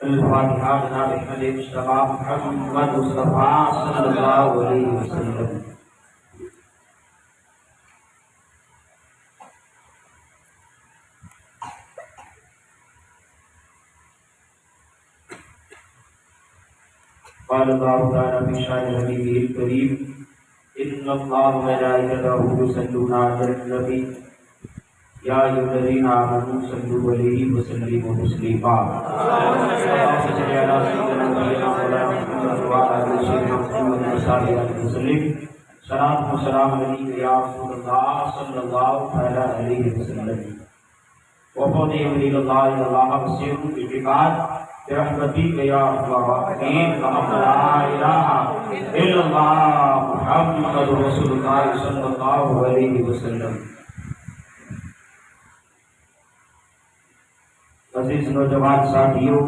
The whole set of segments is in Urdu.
الفاتحہ جناب احمد مصطفیٰ محمد مصطفیٰ صلی اللہ علیہ وسلم۔ قال اللہ تعالی فی شأن نبیہ الکریم ان اللہ وملائکتہ یصلون علی النبی یا ایھا الذین آمنوا صلوا علیہ وسلموا تسلیما۔ اللهم صل علی سیدنا نبینا مولانا محمد وعلی آلہ سیدنا محمد وصحبہ وسلم۔ صلاۃ و سلام علیک یا رسول اللہ صلی اللہ علیہ وسلم۔ وفود امیر اللہ اللہ وسلم بالعباد برحمتک یا ارحم الراحمین۔ لا الہ الا اللہ محمد رسول اللہ صلی اللہ علیہ وسلم۔ عزیز نوجوان ساتھیوں،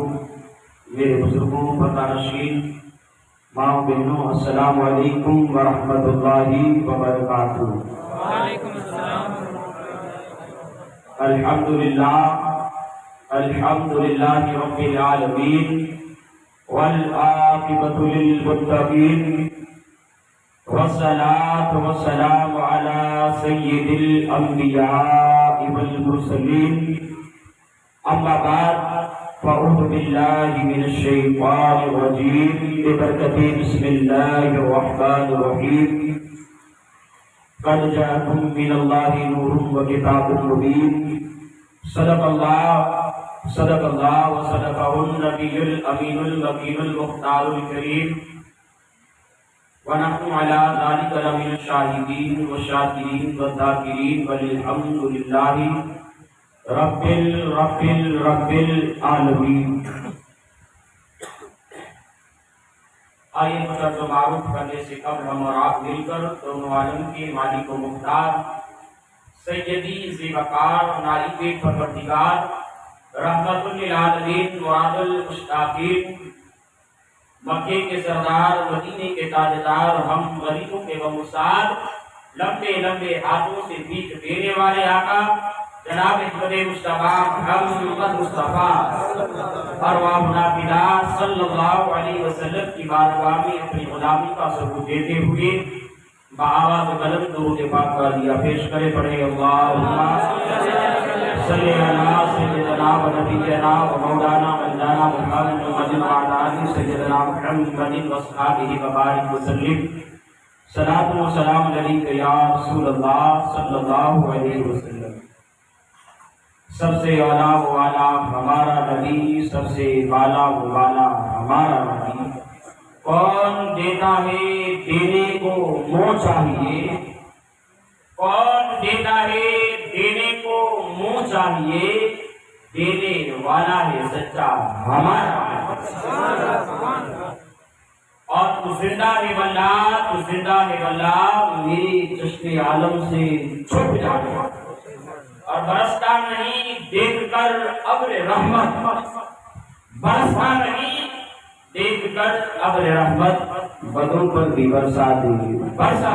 میرے بزرگوں، پردہ نشین، ماں بہنوں، السلام علیکم ورحمۃ اللہ وبرکاتہ۔ وعلیکم السلام۔ الحمدللہ رب العالمین والعاقبۃ للمتقین والصلاۃ والسلام علی سید الانبیاء والمرسلین۔ اما بعد فاعوذ باللہ من الشیطان الرجیم ببرکۃ بسم اللہ الرحمن الرحیم۔ قد جاءکم من اللہ نور وکتاب مبین۔ صدق اللہ وصدقہ النبی الامین المکین المختار الکریم، ونحن علی ذلک لمن الشاہدین والشاکرین والذاکرین والحمد للہ رب العالمین۔ آئیے مطلب کو معروف کرنے سے قبل ہم اور آپ مل کر دونوں عالم کے مالک و مختار سیدی ذیوقار نائب پروردگار رحمت للعالمین مراد المشتاقین مکے کے سردار مدینے کے تاجدار ہم غریبوں کے بمساد لمبے لمبے ہاتھوں سے بھیک دینے والے آقا جناب احمد مصطفیٰ محمد مصطفیٰ ارواح نافدار صلی اللہ علیہ وسلم کی بارگاہ میں اپنی غلامی کا ثبوت دیتے ہوئے بآواز بلند درود پاک کا دیا پیش کرے پڑھے اللہم صلی علی سیدنا و نبینا و مولانا مولانا محمد وعلی آلہ سیدنا محمد واصحابہ وبارک وسلم۔ صلاۃ و سلام علیک یا رسول اللہ صلی اللہ علیہ وسلم۔ سب سے اعلیٰ و اعلیٰ ہمارا نبی، سب سے بالا و بالا ہمارا نبی۔ کون دیتا ہے دینے کو منہ چاہیے، کون دیتا ہے دینے کو منہ چاہیے، دینے والا ہے سچا ہمارا۔ اور تو زندہ ہے واللہ، تو زندہ ہے واللہ، میری چشم عالم سے چھپ جانے اور برستا نہیں دیکھ کر ابر رحمت، برستا نہیں دیکھ کر ابر رحمت، بدوں پر بھی برسا دے برسا۔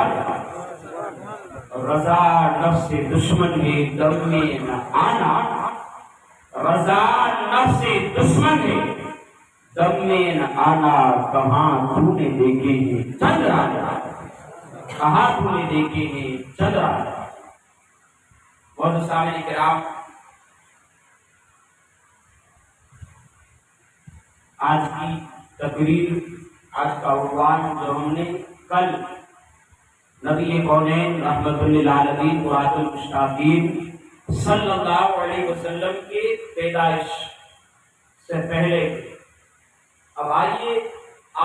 رضا نفس دشمن ہے دم میں نہ آنا، رضا نفس دشمن ہے دم میں نہ آنا، کہاں تو نے دیکھے ہیں چند راجہ، کہاں تو نے دیکھے ہیں چند راجہ۔ بہت سامنے کرام، آج کی تقریر، آج کا عنوان جو ہم نے کل نبی کونین رحمت للعالمین مراد المشتاقین صلی اللہ علیہ وسلم کے پیدائش سے پہلے، اب آئیے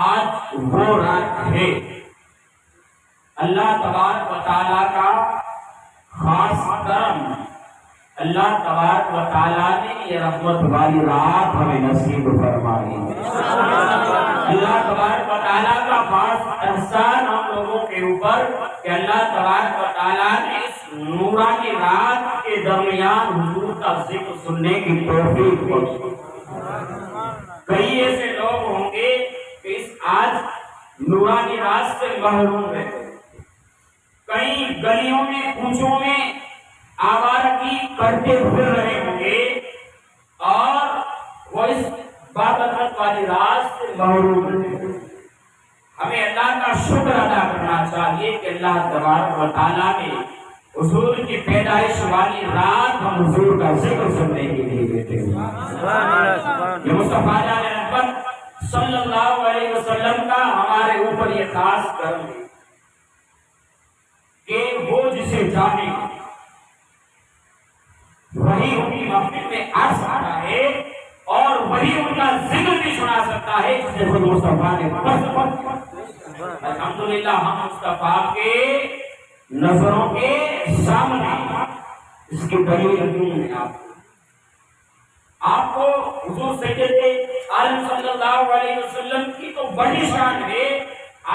آج وہ رات ہے اللہ تبارک و تعالیٰ کا خاص کرم، اللہ تبارک و تعالیٰ نے یہ رحمت والی رات ہمیں نصیب فرمائی۔ اللہ تبارک و تعالیٰ کا خاص احسان ہم لوگوں کے اوپر کہ اللہ تبارک و تعالیٰ نے اس نورانی رات کے درمیان حضور کا ذکر سننے کی توفیق بخشی۔ کئی ایسے لوگ ہوں گے کہ اس آج نورانی رات سے محروم رہے، کئی گلیوں میں کوچوں میں آوارگی کرتے پھر رہے ہوں گے اور وہ اس بابرکت والی رات سے محروم ہیں۔ ہمیں اللہ کا شکر ادا کرنا چاہیے کہ اللہ تبارک و تعالیٰ نے حضور کی پیدائش والی رات ہم حضور کا ذکر سننے کے لیے دیتے ہیں۔ یہ مصطفیٰ جان اکبر صلی اللہ علیہ وسلم کا ہمارے اوپر یہ خاص کرم ہے کہ وہ جسے جانے وہی ان کی محفل میں آ سکتا ہے اور وہی ان کا ذکر بھی سنا سکتا ہے جسے خود مصطفیٰ نے الحمدللہ ہم مصطفیٰ کے نظروں کے سامنے اس کی دلیل آپ کو حضور سید عالم صلی اللہ علیہ وسلم کی تو بڑی شان ہے۔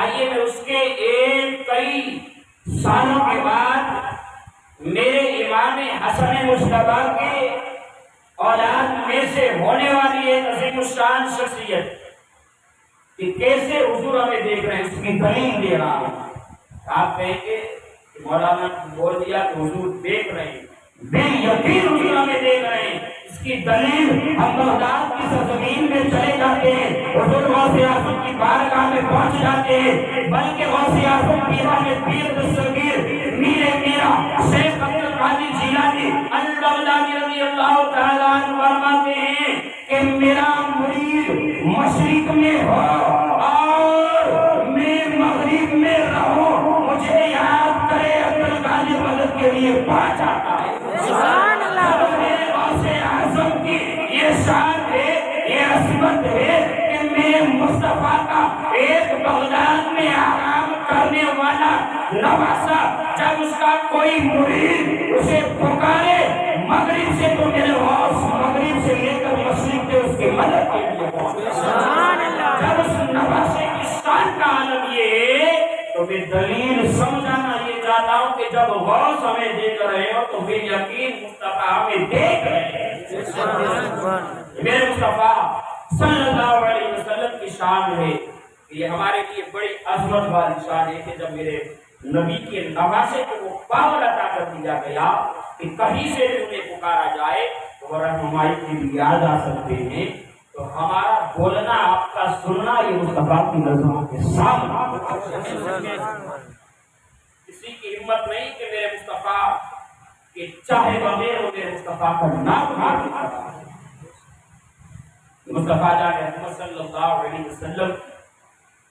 آئیے میں اس کے کئی سالوں کے بعد میرے امام حسن مصطفیٰ کے اولاد میں سے ہونے والی ایک عظیم الشان شخصیت کہ کیسے حضور ہمیں دیکھ رہے ہیں اس کی دلیل دے رہا ہوں۔ آپ کہیں گے مولانا بول دیا کہ حضور دیکھ رہے ہیں، بے یقین حضور ہمیں دیکھ رہے ہیں۔ اس کی دلیل ہم بغداد کی سرزمین میں چلے جاتے ہیں، حضور غوث اعظم کی بارگاہ میں پہنچ جاتے ہیں، بلکہ غوث اعظم پیران پیر دستگیر میر میرا شیخ عبد القادر جیلانی البغدادی رضی اللہ تعالیٰ عنہ فرماتے ہیں کہ میرا مرید مشرق میں ہو اور میں مغرب میں رہوں، مجھے یاد کرے عبد القادر مدد کے لیے پہنچ آتا ہے۔ سبحان اللہ۔ میرے غوث اعظم کی یہ شان ہے، یہ عظمت ہے کہ میں مصطفیٰ کا ایک بغداد میں آرام کرنے والا نواسا جب اس کا کوئی مرید اسے پکارے مغرب سے تو میرے غوث مغرب سے لے کر مشرق سے اس کی مدد کے لیے سبحان اللہ۔ جب اس نواسے کی شان کا عالم یہ ہے تو میں دلیل سمجھانا یہ چاہتا ہوں کہ جب غوث ہمیں دیکھ رہے ہو تو پھر یقین مصطفیٰ ہمیں دیکھ رہے ہیں۔ میرے مصطفیٰ صلی اللہ علیہ وسلم کی شان ہے، یہ ہمارے لیے بڑی عظمت والی شان ہے کہ جب میرے نبی کے نواسے کو وہ پاور عطا کر دیا گیا کہ کہیں سے بھی انہیں پکارا جائے تو وہ رہنمائی کے لیے آ جا سکتے ہیں، تو ہمارا بولنا آپ کا سننا یہ مصطفیٰ کی نظروں کے سامنے۔ کسی کی ہمت نہیں کہ میرے مصطفیٰ کہ چاہے بغیر وہ میرے مصطفیٰ کا نام مصطفیٰ جان محمد صلی اللہ علیہ وسلم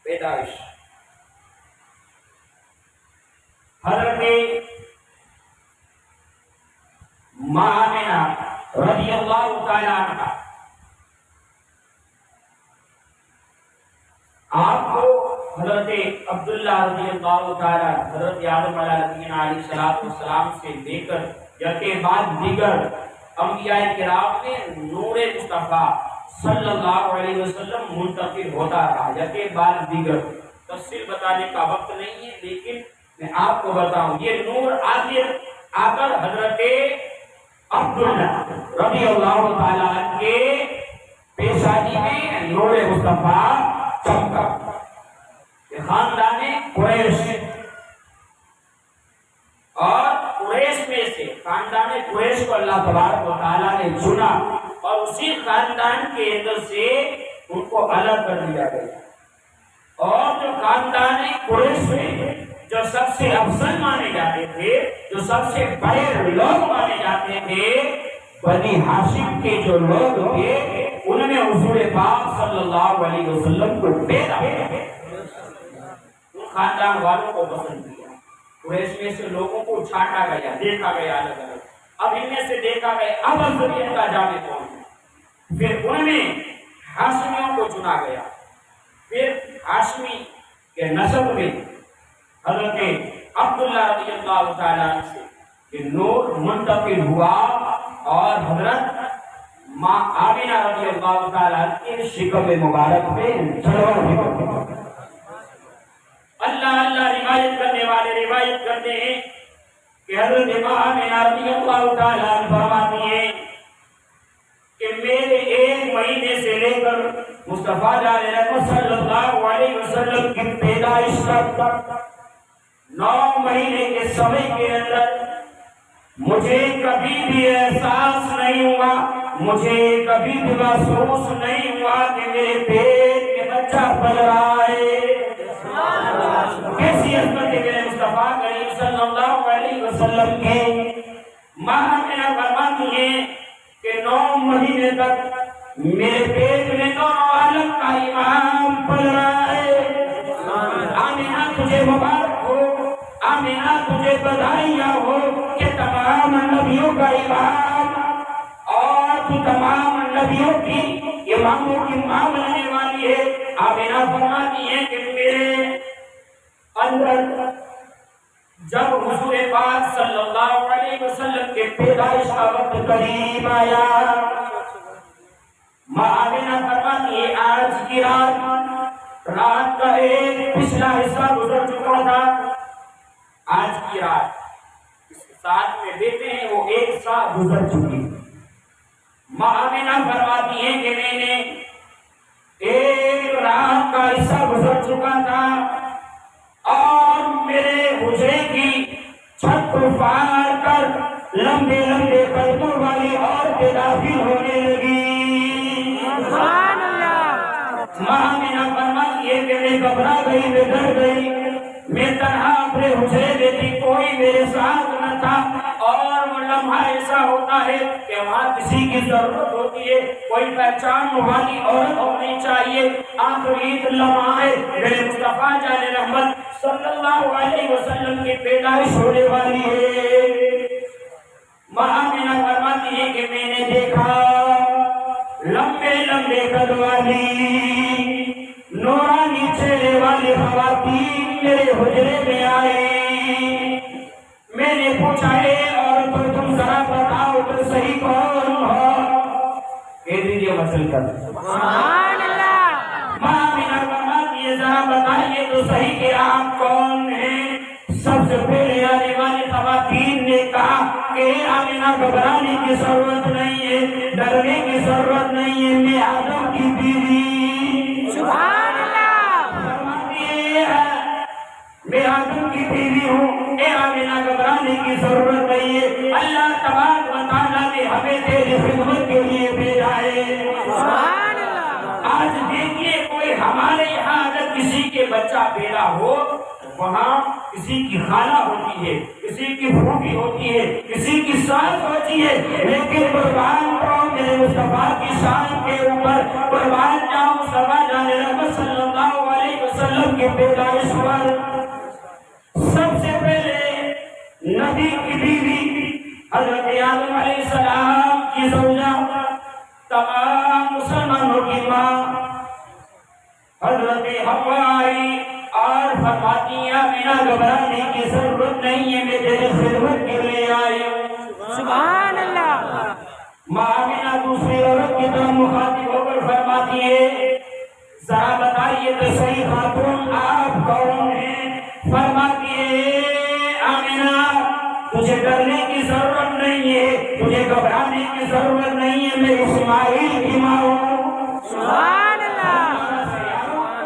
پیدائش حضرت ماں آمنہ رضی اللہ تعالیٰ عنہ آپ کو حضرت عبداللہ رضی اللہ تعالیٰ حضرت آدم علیہ السلام سے لے کر یکے بعد دیگر انبیاء کرام میں نور مصطفیٰ صلی اللہ علیہ وسلم منتقل ہوتا رہا، یکے بعد دیگر تفصیل بتانے کا وقت نہیں ہے، لیکن میں آپ کو بتاؤں یہ نور آخر آ کر حضرت عبداللہ رضی اللہ تعالیٰ عنہ کے پیشانی میں نور مصطفیٰ چمکا۔ خاندان قریش اور قریش میں سے خاندان قریش کو اللہ تبارک و تعالیٰ نے چنا اور اسی خاندان کے اندر سے ان کو الگ کر دیا گیا، اور جو خاندان قریش میں جو سب سے افضل مانے جاتے تھے، جو سب سے بڑے لوگ مانے جاتے تھے، بنی ہاشم کے جو لوگ تھے ان میں حضور پاک صلی اللہ علیہ وسلم کو پیدا کیا، ان خاندان والوں کو پسند کیا۔ قریش میں سے لوگوں کو چھانٹا گیا، دیکھا گیا الگ الگ، اب ان میں سے دیکھا گیا اب افضلیت کا جانے کون ہے، پھر ان میں ہاشمیوں کو چنا گیا، پھر ہاشمی کے نسب میں حضرت عبداللہ رضی اللہ تعالیٰ عنہ سے یہ نور منتقل ہوا اور حضرت ماں آمنہ رضی اللہ تعالیٰ عنہ کے شکم مبارک میں جلوہ ہوا۔ اللہ اللہ روایت کرنے والے روایت کرتے ہیں کہ حضرت ماں آمنہ رضی اللہ تعالیٰ عنہ فرماتی ہیں کہ میرے ایک مہینے سے لے کر مصطفیٰ جان رحمت صلی اللہ علیہ وسلم کی پیدائش تک 9 مہینے کے سمے کے اندر مجھے کبھی بھی احساس نہیں ہوا مجھے کبھی بھی محسوس نہیں ہوا کہ میرے پیٹ میں بچہ پل رہا ہے۔ کیسی عظمت ہے میرے مصطفیٰ کریم صلی اللہ علیہ وسلم کی۔ ماں میرا فرماتی ہے کہ 9 مہینے تک میرے پیٹ میں دونوں عالم کا امام پل رہا ہے۔ آمینہ تجھے مبارک ہو، آمینہ تجھے بدھائیاں ہو کہ تمام نبیوں کا امام، اور تو تمام نبیوں کی اماموں کی ماں بننے والی ہے۔ آمینہ فرماتی ہے کہ میرے اندر جب حضور پاک صلی اللہ علیہ وسلم کے پیدائش کا وقت قریب آیا، ماں آمینہ فرماتی ہے آج کی رات کا ایک پچھلا حصہ گزر چکا تھا۔ آج کی رات اس کے ساتھ میں بیٹے ہیں وہ ایک سال گزر چکی۔ ماں آمینہ فرماتی ہے کہ میں نے ایک رات کا حصہ گزر چکا تھا اور میرے حجرے کی چھت کو پار کر لمبے لمبے قدموں والی عورتیں داخل ہونے لگی۔ سبحان اللہ۔ ماں آمینہ فرماتی ہے کہ میں گھبرا گئی، میں ڈر گئی، میں تنہا اپنے حجرے میں تھی، کوئی میرے ساتھ نہ تھا۔ اور وہ لمحہ ایسا ہوتا ہے کہ وہاں کسی کی ضرورت ہوتی ہے، کوئی پہچان والی عورت ہونی چاہیے۔ آخری لمحہ ہے میرے مصطفیٰ جان رحمت صلی اللہ علیہ وسلم کی پیدائش ہونے والی ہے۔ ماں آمینہ فرماتی ہے کہ میں نے دیکھا لمبے لمبے قد والی نورانی چہرے والی خواتین میرے حجرے میں آئی۔ میں نے پوچھا اے عورتوں تم ذرا بتاؤ تو صحیح کون ہو؟ کہہ دیجیے مسل کر سبحان اللہ۔ ماں آمینہ فرماتی ہے ذرا بتائیے تو صحیح کہ آپ کون ہیں؟ سب سے پہلے آنے والی خواتین نے کہا کہ آمینہ گھبرانے کی ضرورت نہیں ہے، ڈرنے کی ضرورت نہیں ہے، میں آدم کی بیوی سبحان اللہ۔ فرماتی ہے میں آدم کی بیوی ہوں، اے آمینہ گھبرانے کی ضرورت نہیں ہے، اللہ تبارک و تعالیٰ نے ہمیں تیری خدمت کے لیے بھیجا ہے۔ سبحان اللہ۔ آج دیکھیے کوئی ہمارے یہاں اگر کسی کے بچہ پیدا ہو، وہاں کسی کی خالہ ہوتی ہے، کسی کی پھوپھی ہوتی ہے، کسی کی ساس ہوتی ہے، لیکن قربان جاؤں میرے مصطفیٰ کی شان کے اوپر، قربان جاؤں مصطفیٰ جان رحمت صلی اللہ علیہ وسلم کی پیدائش پر سب سے پہلے نبی کی بیوی حضرت آدم علیہ السلام کی زوجہ، تمام مسلمانوں کی ماں حضرت حوا آئی اور فرماتی ہے آمینہ گھبرانے کی ضرورت نہیں ہے، میں تیری خدمت کے لیے آئی ہوں۔ سبحان اللہ۔ ماں آمینہ دوسری عورت کی طرف مخاطب ہو کر فرماتی ہے ذرا بتائیے تو صحیح خاتون آپ کون ہیں؟ فرماتی ہے آمینہ تجھے ڈرنے کی ضرورت نہیں ہے، تجھے گھبرانے کی ضرورت نہیں ہے، میں اسماعیل کی ماں ہوں۔ سبحان اللہ۔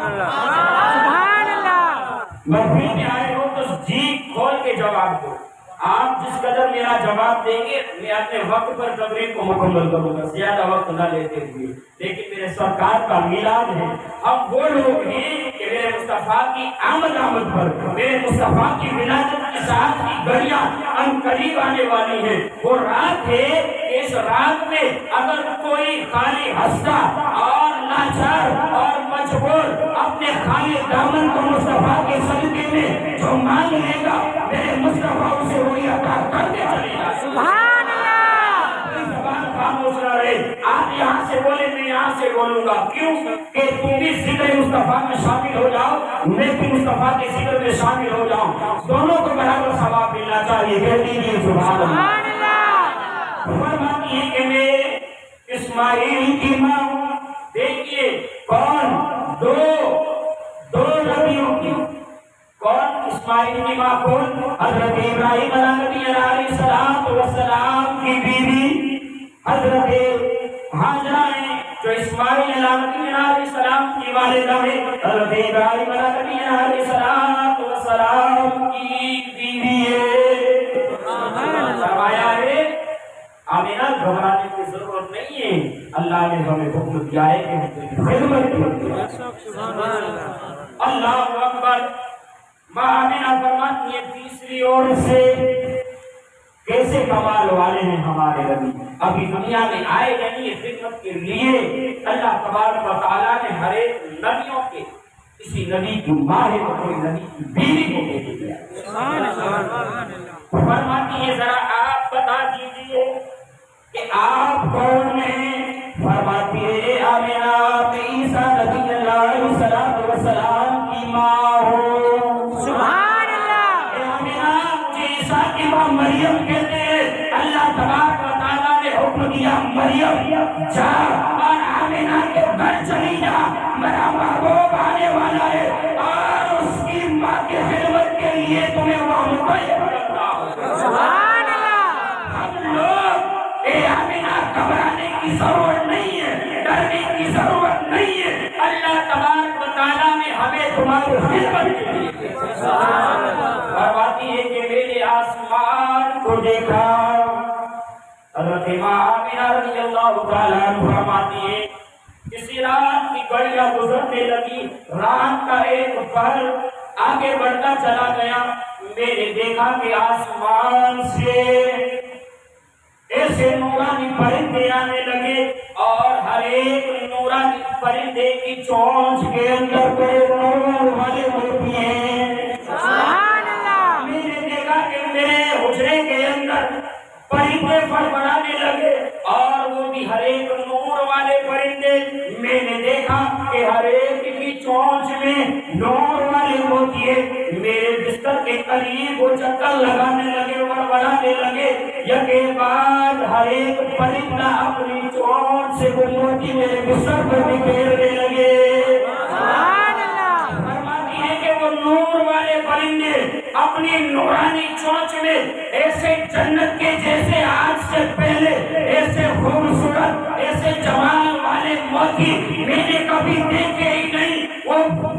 سبحان اللہ۔ محفل میں آئے ہو تو جی کھول کے جواب دو۔ آپ جس قدر میرا جواب دیں گے میں اپنے وقت پر تقریر کو مکمل کروں گا، زیادہ وقت نہ لیتے ہوئے، لیکن میرے سرکار کا میلاد ہے۔ اب وہ لوگ ہیں کہ میرے مصطفیٰ کی آمد پر، میرے مصطفیٰ کی ولادت کی ساتھ کی گھڑیاں ان قریب آنے والی ہیں۔ وہ رات ہے، اس رات میں اگر کوئی خالی ہستا اور لاچار اور مجبور اپنے خالی دامن کو مصطفیٰ کے صدقے میں جو مانگ لے گا میرے مصطفیٰ اسے وہی عطا کرتے چلے گا۔ سبحان اللہ۔ کوئی زبان خاموش نہ رہے، آپ یہاں سے بولے میں یہاں سے بولوں گا، کیوں کہ تم بھی ذکر مصطفیٰ میں شامل ہو جاؤ، میں بھی مصطفیٰ کے ذکر میں شامل ہو جاؤں، دونوں کو برابر ثواب ملنا چاہیے۔ کہہ دیجیے سبحان اللہ۔ فرماتی ہے کہ میں اسماعیل کی ماں ہوں۔ دیکھیے کون دو نبیوں کی، کون اسماعیل کی ماں کون؟ حضرت ابراہیم علیہ السلام کی بیوی حضرت ہاجرہ ہے جو اسماعیل علیہ السلام کی والدہ ہے، حضرت ابراہیم علیہ السلام کی بیوی ہے۔ فرمایا ہے آمینہ گھبرانے کی کی ضرورت نہیں ہے، اللہ نے ہمیں حکم دیا ہے کہ حضور کی خدمت کریں۔ اللہ اکبر۔ ماں آمنہ فرماتی ہے تیسری اور سے کیسے کمال والے ہیں ہمارے نبی، ابھی دنیا میں آئے نہیں خدمت کے لیے اللہ تبارک و تعالیٰ نے ہر ایک نبیوں کے کسی نبی کی ماں ہے تو کوئی نبی کی بیوی کو دے دیا۔ فرماتی ہے ذرا آپ بتا دیجئے کہ آپ کون ہیں؟ فرماتی ہے آمنہ آپ عیسیٰ نبی اللہ علیہ السلام کی ماں ہو۔ سبحان اللہ۔ اے آمنہ مجھے عیسیٰ کی ماں مریم کہتے ہیں، اللہ تبارک و تعالیٰ نے حکم دیا مریم جا اور آمنہ کے گھر چلی جا، میرا محبوب آنے والا ہے اور اس کی ماں کی خدمت کے لیے تمہیں وہاں متعین کرتا ہوں۔ سبحان اللہ۔ ہم لوگ اے آمنہ گھبرانے کی ضرورت نہیں ہے، ڈرنے کی ضرورت نہیں ہے، اللہ تبارک و تعالیٰ نے ہمیں تمہاری خدمت کے لیے فرماتی ہے کہ میرے آسمان کو دیکھا۔ حضرت ماں آمنہ رضی اللہ تعالیٰ عنہ فرماتی ہے کسی رات کی گھڑیاں گزرنے لگی، رات کا ایک پہر آگے بڑھتا چلا گیا، میں نے دیکھا کہ آسمان سے ایسے نورانی پرندے آنے لگے اور ہر ایک نورانی پرندے کی چونچ کے اندر نور والے موتی ہیں۔ سبحان اللہ۔ میں نے دیکھا کہ میرے حجرے کے اندر پرندے فڑفڑانے لگے اور وہ بھی ہر ایک نور والے پرندے، میں نے دیکھا کہ ہر ایک کی چونچ میں نور والے موتی ہے۔ میرے بستر کے قریب وہ چکر لگانے لگے، بڑبڑانے لگے، یکے بعد ہر ایک پرندہ اپنی چونچ سے وہ موتی میرے بستر پر بکھیرنے لگے۔ سبحان اللہ۔ فرماتی ہے کہ وہ نور والے پرندے اپنی نورانی چونچ میں ایسے جنت کے جیسے آج سے پہلے ایسے خوبصورت ایسے جمال والے موتی میں نے کبھی دیکھے ہی نہیں۔ وہ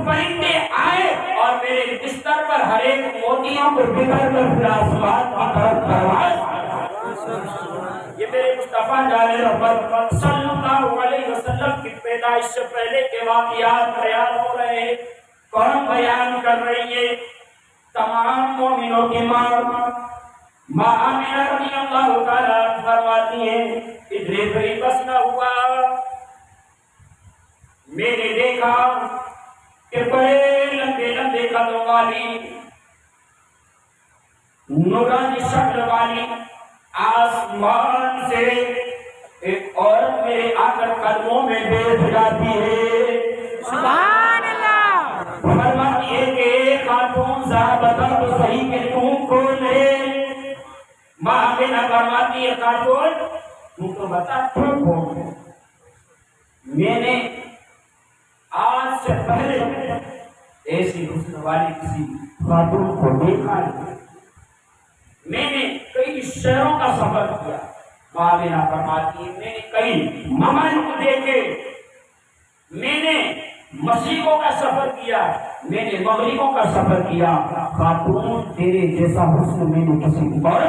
پرندے آئے اور میرے بستر پر ہر ایک موتیوں کو بکھر کر پھر آسمان کی طرف پرواز۔ یہ میرے مصطفیٰ جان رحمت صلی اللہ علیہ وسلم کی پیدائش سے پہلے کے واقعات بیان ہو رہے ہیں۔ کون بیان کر رہی ہے؟ تمام مومنوں کی ماں ماں آمنہ رضی اللہ تعالیٰ فرماتی ہیں ادھر پری بس نہ ہوا، میں نے دیکھا کہ بڑے لمبے لمبے قدم والی نورانی شکل والی آسمان سے ایک عورت میرے آ کر قدموں میں بیٹھ جاتی ہے۔ سبحان اللہ۔ فرماتی ہے کہ ایک خاتون ذرا بتا تو صحیح کہ تم کون ہے؟ ماں آمنہ فرماتی ہے خاتون تم تو بتا تم کون ہے؟ میں نے آج سے پہلے ایسی حسن والی کسی خاتون کو دیکھا نہیں، میں نے کئی شہروں کا سفر کیا۔ ماں آمنہ فرماتی ہے میں نے کئی ممالک دیکھے، میں نے مشرقوں کا سفر کیا، میں نے مغربوں کا سفر کیا، خاتون تیرے جیسا حسن میں نے کسی اور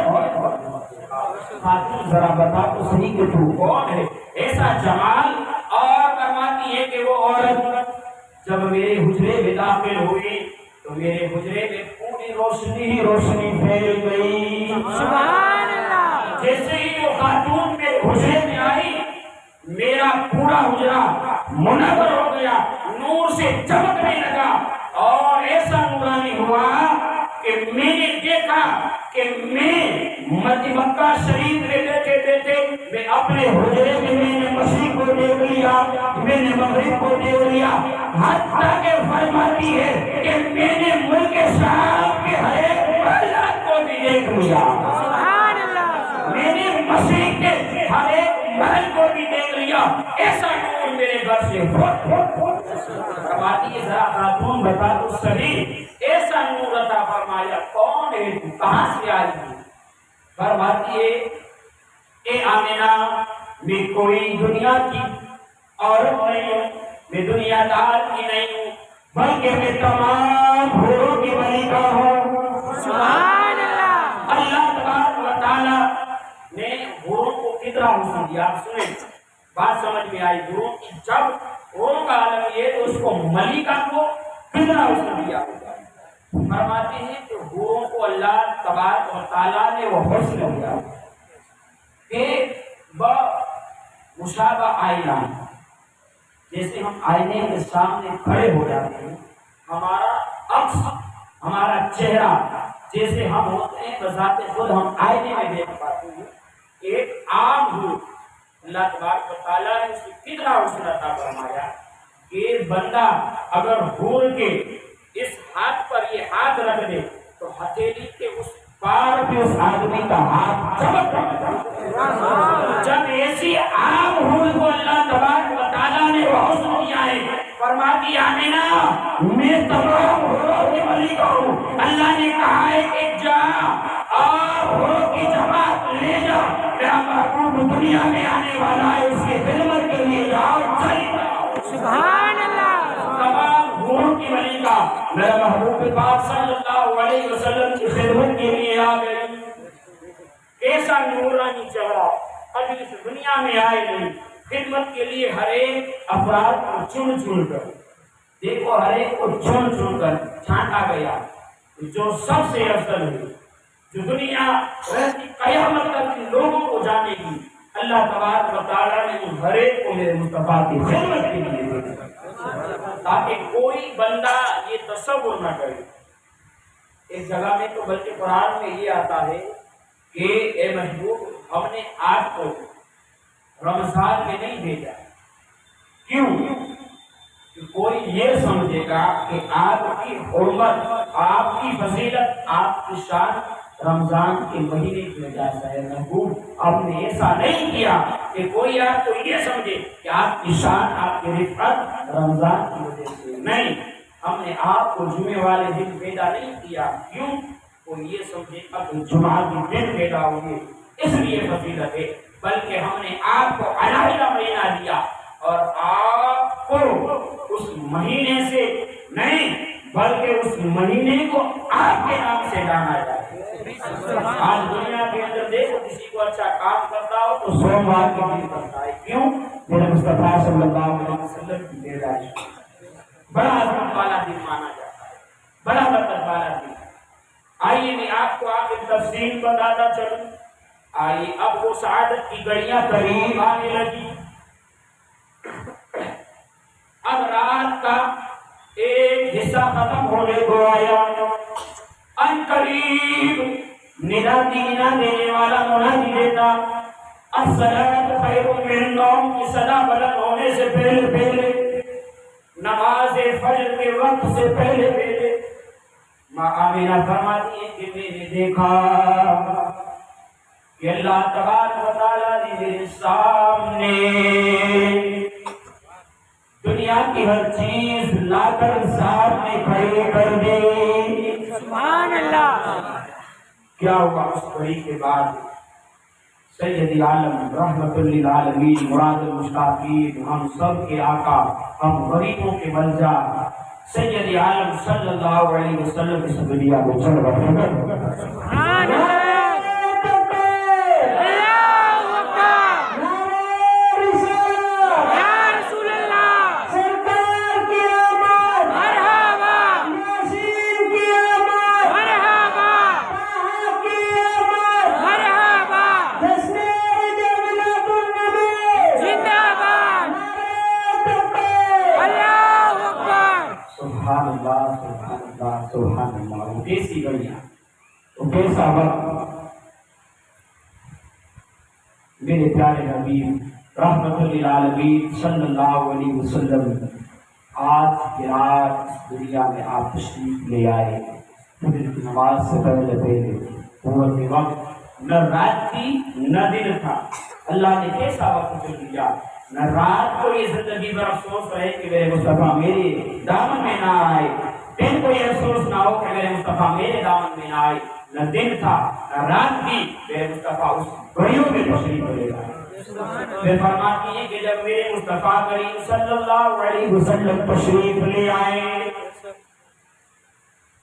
خاتون ذرا بتا تو صحیح کہ تو کون ہے؟ ایسا جمال۔ اور فرماتی ہے کہ وہ عورت جب میرے حجرے میں داخل ہوئی تو میرے حجرے میں پوری روشنی ہی روشنی پھیل گئی۔ سبحان اللہ۔ جیسے ہی وہ خاتون میرے حجرے میں آئی میرا پورا حجرہ منور ہو گیا، نور سے چمکنے لگا اور ایسا نورانی ہوا کہ میں نے دیکھا کہ میں مکہ شریف میں بیٹھے بیٹھے میں اپنے حجرے میں میں نے مشرق کو دیکھ لیا، میں نے مغرب کو دیکھ لیا، حتیٰ کہ فرماتی ہے کہ میں نے ملک شام کے ہر ایک محلہ کو بھی دیکھ لیا، سبحان اللہ۔ میں نے مشرق کے ہر ایک محل کو بھی دیکھ لیا، ایسا نور میرے گھر سے فرماتی ہے ذرا خاتون بتا تو صحیح ایسا نور عطا فرمایا کون ہے تو کہاں سے آئی ہے؟ فرماتی ہے اے آمنہ میں کوئی دنیا کی عورت نہیں ہوں، میں دنیا دار کی نہیں ہوں، بلکہ میں تمام حوروں کی ملکہ ہوں۔ سبحان اللہ۔ اللہ تبارک و تعالی نے حوروں کو کتنا حسن دیا. آپ سنیں بات سمجھ میں آئی گرو کی جب حوروں کا عالم یہ تو اس کو ملکہ کو کتنا حسن دیا ہوگا. فرماتے ہیں کہ حوروں کو اللہ تبارک و تعالیٰ نے وہ حسن دیا کہ مشابہ آئینہ، جیسے ہم آئینے کے سامنے کھڑے ہو جاتے ہیں ہمارا عکس ہمارا چہرہ جیسے ہم ہوتے ہیں بذات خود ہم آئینے میں دیکھ پاتے ہیں. ایک عام حور اللہ تبارک و تعالیٰ نے اسے کتنا حسن عطا فرمایا کہ بندہ اگر حور کے اس ہاتھ پر یہ ہاتھ رکھ دے تو ہتھیلی کے اس پار پہ اس آدمی کا ہاتھ چمک رہا. جب ایسی عام حور کو اللہ تبارک و تعالیٰ نے وہ حسن دیا ہے، فرماتی آمینہ میں تمام حوروں کی ملکہ ہوں. اللہ نے کہا ہے کہ جا اور حوروں کی جماعت لے جا، میرا محبوب دنیا میں آنے والا ہے، اس کی خدمت کے لیے جاؤ چلی جاؤ. سبحان اللہ. تمام حوروں کی ملکہ میرا محبوب پاک صلی اللہ علیہ وسلم کی خدمت کے لیے آ گئی. ایسا نورانی چہرہ ابھی اس دنیا میں آئے نہیں. خدمت کے لیے ہر ایک افراد کو چن چن کر دیکھو، ہر ایک کو چن چن کر چھانٹا گیا جو سب سے افضل ہے، جو دنیا رہتی قیامت تک لوگوں کو جانے گی. اللہ تبارک و تعالیٰ نے ہر ایک کو میرے مصطفیٰ کی خدمت کے لیے بھیجا تاکہ کوئی بندہ یہ تصور نہ کرے. ایک جگہ میں تو بلکہ قرآن میں یہ آتا ہے کہ اے محبوب ہم نے آپ کو رمضان میں نہیں بھیجا. کیوں؟ کہ کوئی یہ سمجھے گا کہ آپ کی حرمت، آپ کی فضیلت، آپ کی شان رمضان کے مہینے کی وجہ سے ہے. محبوب آپ نے ایسا نہیں کیا کہ کوئی آپ کو یہ سمجھے کہ آپ کی شان، آپ کی رفعت رمضان کی وجہ سے. نہیں، ہم نے آپ کو جمعے والے دن پیدا نہیں کیا. کیوں؟ کوئی یہ سمجھے گا کہ جمعہ کے دن پیدا ہوئے اس لیے فضیلت ہے، بلکہ ہم نے آپ کو علیحدہ مہینہ دیا اور آپ کو اس مہینے سے نہیں بلکہ اس مہینے کو آپ کے نام سے جانا جائے. آج دنیا کے اندر دیکھو کسی کو اچھا کام کرتا ہو تو سوموار کے دن کرتا ہے. کیوں؟ میرے مصطفیٰ صلی اللہ علیہ وسلم کی پیدائش بڑا عظمت والا دن مانا جاتا ہے، بڑا برکت والا دن. آئیے میں آپ کو آگے تفصیل بتاتا چلوں. آئیے اب وہ سعادت کی گھڑیاں قریب آنے لگی. اب رات کا ایک حصہ ختم ہونے کو آیا. ان قریب ندا دینے والا منادی دیتا الصلاۃ خیر من النوم کی صدا بلند ہونے سے پہلے نماز فجر کے وقت سے پہلے ماں آمینہ فرماتی ہے کہ میں نے دیکھا کہ اللہ تبارک و تعالیٰ نے میرے سامنے دنیا کی ہر چیز لا کر سامنے کھڑی کر دی. سبحان اللہ. کیا ہوا اس گھڑی کے بعد؟ سید عالم رحمت للعالمین مراد المشتاقین، ہم سب کے آقا، ہم غریبوں کے ملجا، سید عالم صلی اللہ علیہ وسلم اس دنیا کو چل رہے ہیں. سبحان اللہ. کیسی گھڑیاں، وہ کیسا وقت. میرے پیارے نبی رحمت للعالمین صلی اللہ علیہ وسلم آج کی رات اس دنیا میں آپ تشریف لے آئے. فجر کی نماز سے پہلے قوت وقت نہ رات تھی نہ دن تھا. اللہ نے کیسا وقت چن دیا. نہ رات کو یہ زندگی پر افسوس رہے کہ میرے مصطفیٰ میرے دامن میں نہ آئے، دن کو یہ افسوس نہ ہو کہ میرے مصطفیٰ میرے دامن میں نہ آئے. نہ دن تھا نہ رات تھی، میرے مصطفیٰ اس گھڑیوں میں تشریف لے آئے. پھر فرماتی ہے کہ جب میرے مصطفیٰ کریم صلی اللہ علیہ وسلم تشریف لے آئے،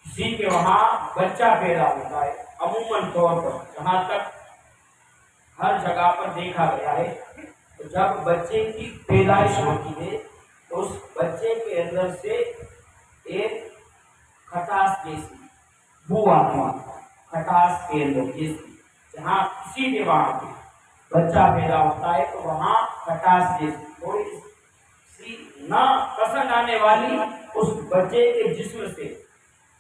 کسی کے وہاں بچہ پیدا ہوتا ہے عموماً طور پر، جہاں تک ہر جگہ پر دیکھا گیا ہے تو جب بچے کی پیدائش ہوتی ہے تو اس بچے کے اندر سے ایک کھٹاس جیسی بو آتی ہے، کھٹاس کے اندر جیسی، جہاں کسی بھی وہاں پہ بچہ پیدا ہوتا ہے تو وہاں کھٹاس جیسی تھوڑی سی نہ پسند آنے والی اس بچے کے جسم سے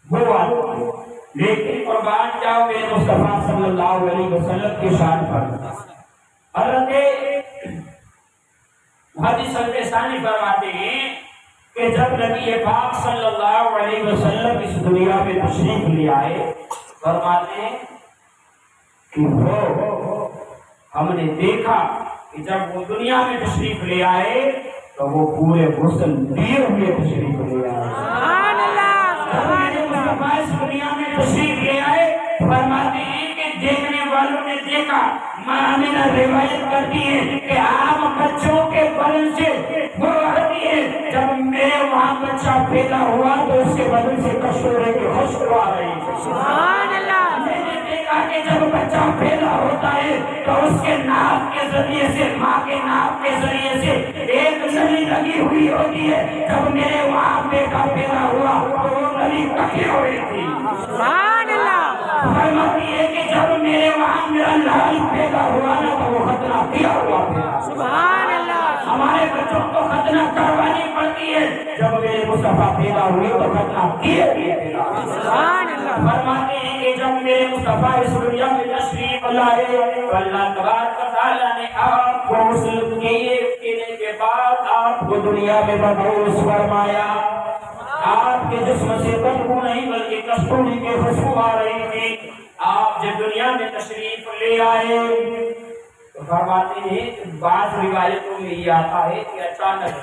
بو آتی ہے، لیکن قربان جاؤ میرے مصطفیٰ صلی اللہ علیہ وسلم کی شان پر حضرت حدیث ثانی فرماتے ہیں کہ جب نبی پاک صلی اللہ علیہ وسلم اس دنیا میں تشریف لے آئے، فرماتے ہیں کہ وہ ہم نے دیکھا کہ جب وہ دنیا میں تشریف لے آئے تو وہ پورے غسل دیے ہوئے تشریف لے آئے۔ سبحان اللہ، سبحان اللہ، اس دنیا میں تشریف لے آئے، فرماتے ہیں کہ دیکھنے والوں نے دیکھا، ماں آمنہ روایت کرتی ہے کہ عام بچوں کے بدن سے وہ آتی ہے جب میرے وہاں بچہ پیدا ہوا تو اس کے بدن سے کشورے کی خوشبو آ رہی ہے۔ سبحان اللہ، میں نے دیکھا کہ جب بچہ پیدا ہوتا ہے تو اس کے ناک کے ذریعے سے، ماں کے ناک کے ذریعے سے ایک نلی لگی ہوئی ہوتی ہے، جب میرے وہاں بیٹا پیدا ہوا تو وہ نلی کٹی ہوئی تھی۔ سبحان اللہ، فرماتی ہے کہ جب میرے وہاں میرا لال پیدا ہوا نا تو وہ ختنہ کیا ہوا تھا۔ سبحان اللہ، ہمارے بچوں کو ختنہ کروانی پڑتی ہے، جب میرے مصطفیٰ پیدا ہوئے تو ختنہ کیے ہوئے تھے۔ سبحان اللہ، فرماتے ہیں کہ جب میرے مصطفیٰ اس دنیا میں تشریف لائے تو اللہ تبارک و تعالیٰ نے آپ کو مسلم کینے کے بعد آپ کو دنیا میں مبعوث فرمایا۔ آپ کے جسم سے بدبو نہیں بلکہ کستوری کی خوشبو آ رہی تھی۔ آپ جب دنیا میں تشریف لے آئے تو فرماتے ہیں کہ بعض روایتوں میں یہ آتا ہے کہ اچانک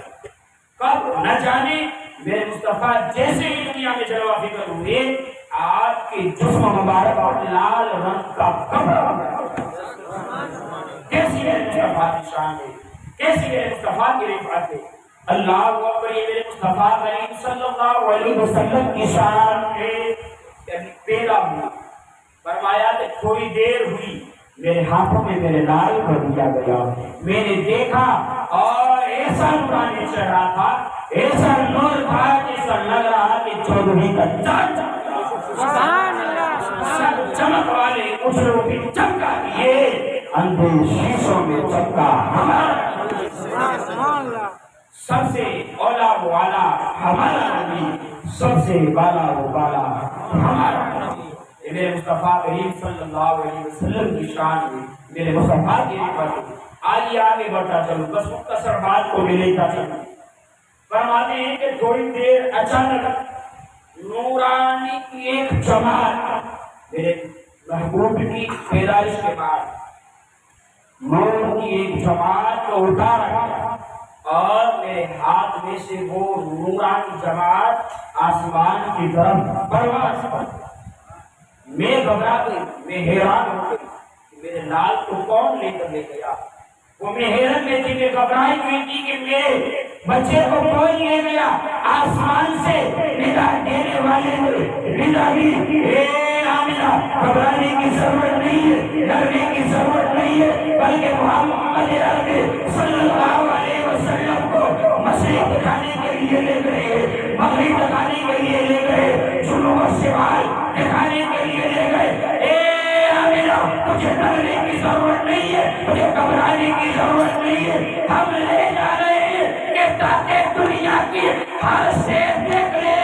کب نہ جانے میرے مصطفیٰ جیسے ہی دنیا میں جلوہ فکر ہوئے، آپ کے جسم مبارک اور لال رنگ کا کپڑا، کیسی میرے مصطفیٰ کی شان ہے، کیسی میرے مصطفیٰ کی رفعت ہے۔ اللہ اکبر، یہ میرے مصطفیٰ کریم صلی اللہ علیہ وسلم کی شان ہے۔ یعنی پیدا ہوا، فرمایا کہ تھوڑی دیر ہوئی، میرے ہاتھوں میں میرے لال کو دیا گیا، میں نے دیکھا اور ایسا نورانی چہرہ تھا، ایسا نور تھا جیسا لگ رہا کہ چودھری کا چاند۔ سبحان اللہ، سب چمک والے اجروں کی چمکا دیے، اندھے شیشوں میں چمکا ہمارا سبحان اللہ، سب سے اولا و والا ہمارا نبی، سب سے بالا و بالا ہمارا نبی۔ یہ میرے مصطفیٰ کریم صلی اللہ علیہ وسلم کی شان ہے، میرے مصطفیٰ کی رفعت۔ آئیے آگے بڑھتا چلوں، بس مختصر بات کو بھی لیتا چلوں۔ فرماتے ہیں کہ تھوڑی دیر اچانک نورانی کی ایک جماعت، میرے محبوب کی پیدائش کے بعد نور کی ایک جماعت کو اٹھا رکھا اور میرے ہاتھ میں سے وہ نورانی جماعت آسمان کی طرف پرواز کی۔ میں گھبرا گئی، میں حیران ہو گئی، میرے لال کو کون لے کر لے گیا؟ وہ میں حیرت میں تھی، میں گھبرائی ہوئی تھی کہ میرے بچے کو کون لے گیا؟ آسمان سے ندا دینے والے ندا دی، اے آمنہ، گھبرانے کی ضرورت نہیں ہے، ڈرنے کی ضرورت نہیں ہے، بلکہ محمد عربی صلی اللہ علیہ وسلم کو مشرق دکھانے کے لیے لے گئے، مغرب دکھانے کے لیے لے گئے، جنوب و شمال دکھانے کے لیے لے گئے۔ اے آمنہ، تجھے ڈرنے کی ضرورت نہیں ہے، تجھے گھبرانے کی ضرورت نہیں ہے، ہم لے جا رہے ہیں کہ تاکہ دنیا کی ہر سے دیکھ لے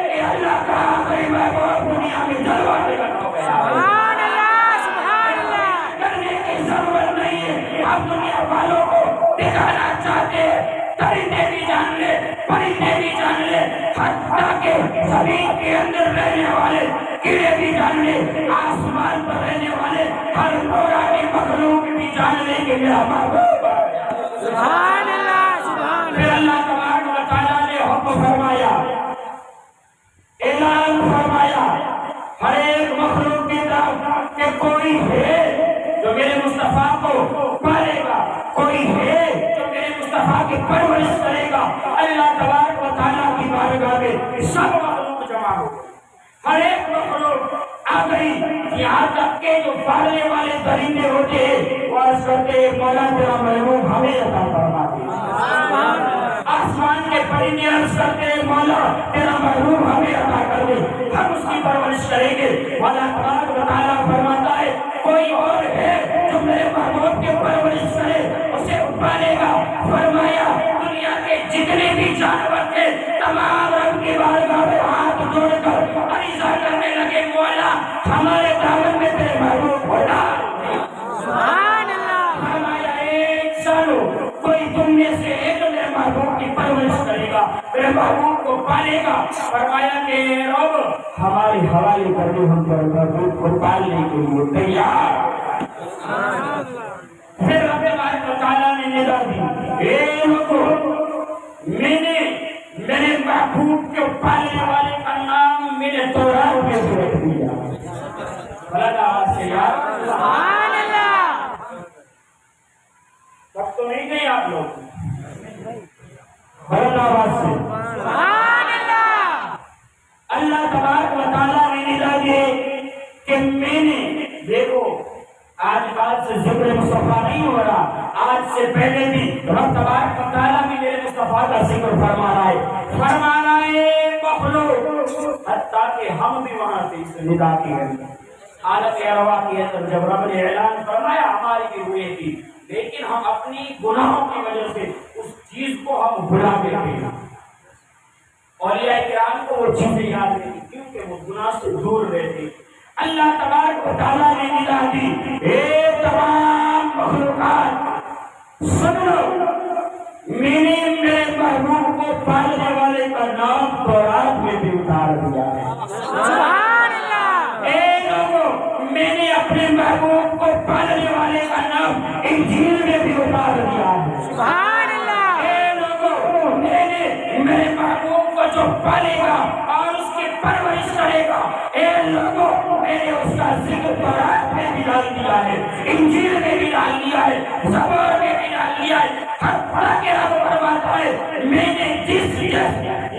کہ اللہ کا آخری محبوب دنیا میں جلوہ فکر ہو گیا۔ سبحان اللہ، سبحان اللہ، ڈرنے کی ضرورت نہیں ہے، ہم دنیا والوں کو دکھانا چاہتے ہیں، درندے بھی جان لے، پرندے بھی جان لے، حتیٰ کہ زمین کے اندر رہنے والے کیڑے بھی جان لے، آسمان پر رہنے والے ہر نورانی مخلوق بھی جان لے کہ میرا محبوب آ گیا۔ سبحان اللہ، سبحان پھر اللہ تبارک و تعالیٰ نے حکم فرمایا، اعلان فرمایا ہر ایک مخلوق کی طرف کہ کوئی ہے جو میرے مصطفیٰ کو پالے گا، کوئی ہے جو میرے مصطفیٰ کی پرورش کرے گا۔ اللہ تبارک و تعالیٰ کی بارگاہ میں سب مخلوق جمع ہو گئی، ہر ایک مخلوق آ گئی یہاں تک کہ جو پالنے والے درندے ہوتے ہیں وہ عرض کرتے ہیں مولا تیرا محبوب ہمیں عطا فرما دے. آسمان کے پرندے عرض کرتے ہیں مولا تیرا محبوب ہمیں عطا کر دے, ہم اس کی پرورش کریں گے. مولا تبارک و تعالیٰ فرماتا ہے کوئی اور ہے جو میرے محبوب کی پرورش کرے اسے پالے گا. فرمایا دنیا کے جتنے بھی جانور تھے تمام رب کی بارگاہ میں ہاتھ جوڑ کر عریضہ کرنے لگے مولا ہمارے دامن میں تیرے محبوب کو ڈال. سبحان اللہ. فرمایا ایک سالو کوئی تم میں سے ایک میرے محبوب کی پرورش کرے گا, میرے محبوب کو پالے گا. فرمایا کہ رب ہمارے حوالے کر دو, ہم تیرے محبوب کو پالنے کے لیے تیار. پھر رب تبارک و تعالیٰ نے ندا دی اے لوگو میں نے میرے محبوب کو پالنے والے کا نام میرے تورات میں رکھ دیا. بلند آواز سے یار سبحان اللہ. سب تو نہیں گئے آپ لوگ, بلند آواز سے سبحان اللہ. اللہ تبارک و تعالیٰ نے ندا دی کہ میں نے دیکھو آج بات سے ذکر مصطفیٰ نہیں ہو رہا, آج سے پہلے بھی رب تبارک و تعالیٰ بھی میرے مصطفیٰ کا ذکر فرما رہا ہے مخلوق, حتیٰ کہ ہم بھی وہاں سے اس ندا کی حالت ارواح کی اندر جب رب نے اعلان فرمایا ہماری بھی ہوئی تھی, لیکن ہم اپنی گناہوں کی وجہ سے اس چیز کو ہم بھلا دیتے ہیں. اولیاء کرام کو وہ چیزیں یاد نہیں کیونکہ وہ گناہ سے دور رہتے. اللہ تبارک و تعالیٰ نے ندا دی اے تمام مخلوقات سن لو, میں نے میرے محبوب کو پالنے والے کا نام تورات میں بھی اتار دیا ہے. سبحان اللہ. اے لوگوں میں نے اپنے محبوب کو پالنے والے کا نام انجیل میں بھی اتار دیا ہے. سبحان اللہ. اے لوگوں میں نے میرے محبوب کو جو پالے گا اور اس کی پرورش کرے گا, اے لوگوں میں نے اس کا ذکر تورات میں بھی ڈال دیا ہے, انجیل میں بھی ڈال دیا ہے, زبور میں بھی ڈال دیا ہے. ہر پڑھا کے رب فرماتا ہے میں نے جس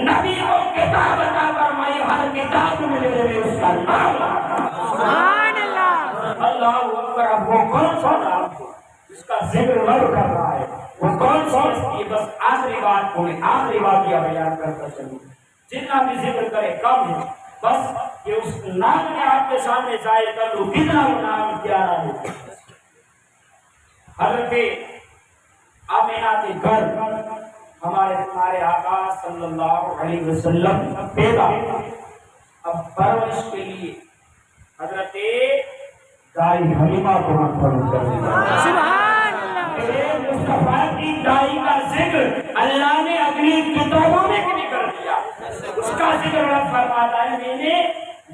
نبی کو کتاب عطا فرمائی ہر کتاب میں میرے اس کا نام. سبحان اللہ. اللہ اکبر. اب وہ کون سا نام جس کا ذکر رب کر رہا ہے, وہ کون سا؟ یہ بس آخری بات کو آخری واقعہ بیان کرتا چلوں, جتنا بھی ذکر کرے کم ہے, بس یہ اس نام میں آپ کے سامنے ظاہر کر لوں کتنا وہ نام پیارا ہے. حضرت آمینہ کے گھر ہمارے آقا صلی اللہ علیہ وسلم پیدا. اب پرورش کے لیے حضرت دائی حلیمہ کو مقرر کر دیا. سبحان اللہ. مصطفیٰ کی دائی کا ذکر اللہ نے اپنی کتابوں میں بھی کر دیا. اس کا ذکر رب فرماتا ہے میں نے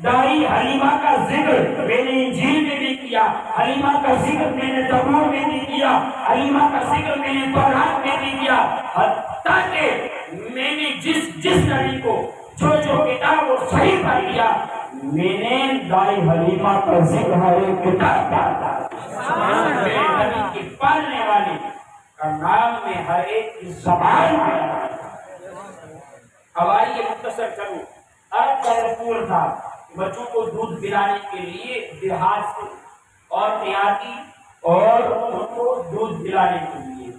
دائی حلیمہ کا ذکر میں نے انجیل میں بھی کیا, حلیمہ کا ذکر میں نے زبور میں بھی کیا, حلیمہ کا ذکر میں نے تورات میں بھی کیا. حتیٰ کہ میں نے جس نبی کو جو کتاب وہ صحیح پڑھ لیا میں نے دائی حلیمہ کا ذکر ہر ایک کتاب پڑھا. میرے نبی کی پالنے والی کا نام میں ہر ایک کی زبان میں. اب آئیے مختصر کروں. عرب کا دستور تھا بچوں کو دودھ پلانے کے لیے دیہات سے اور دیہاتی اور ان کو دودھ پلانے کے لیے